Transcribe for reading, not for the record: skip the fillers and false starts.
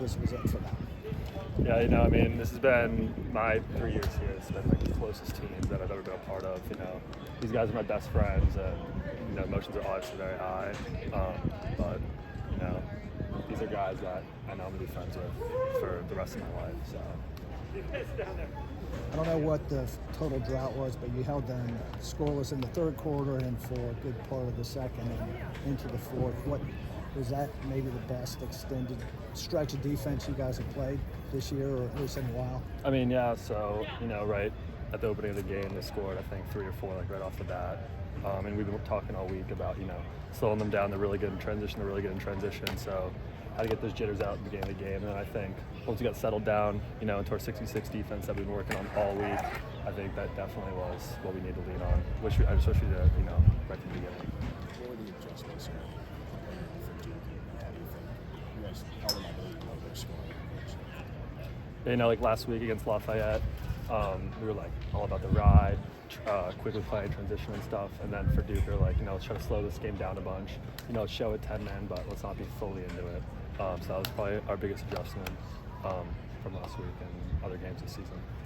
this was it for them? Yeah, I mean, this has been my 3 years here. It's been like the closest teams that I've ever been a part of. These guys are my best friends, and emotions are obviously very high. But these are guys that I know I'm gonna be friends with for the rest of my life. So. I don't know what the total drought was, but you held them scoreless in the third quarter and for a good part of the second and into the fourth. What was that? Maybe the best extended stretch of defense you guys have played this year, or at least in a while? I mean, yeah. So right at the opening of the game, they scored I think 3 or 4 like right off the bat. And we've been talking all week about slowing them down. They're really good in transition. So how to get those jitters out at the beginning of the game. And then I think once we got settled down, into our 66 defense that we've been working on all week, I think that definitely was what we need to lean on, which I just wish we did, right from the beginning. What were the adjustments here? How do you think you guys held them up a little bit scoring? Like last week against Lafayette, we were like all about the ride, quickly playing transition and stuff. And then for Duke, we were like, let's try to slow this game down a bunch. Show it 10 men, but let's not be fully into it. So that was probably our biggest adjustment from last week and other games this season.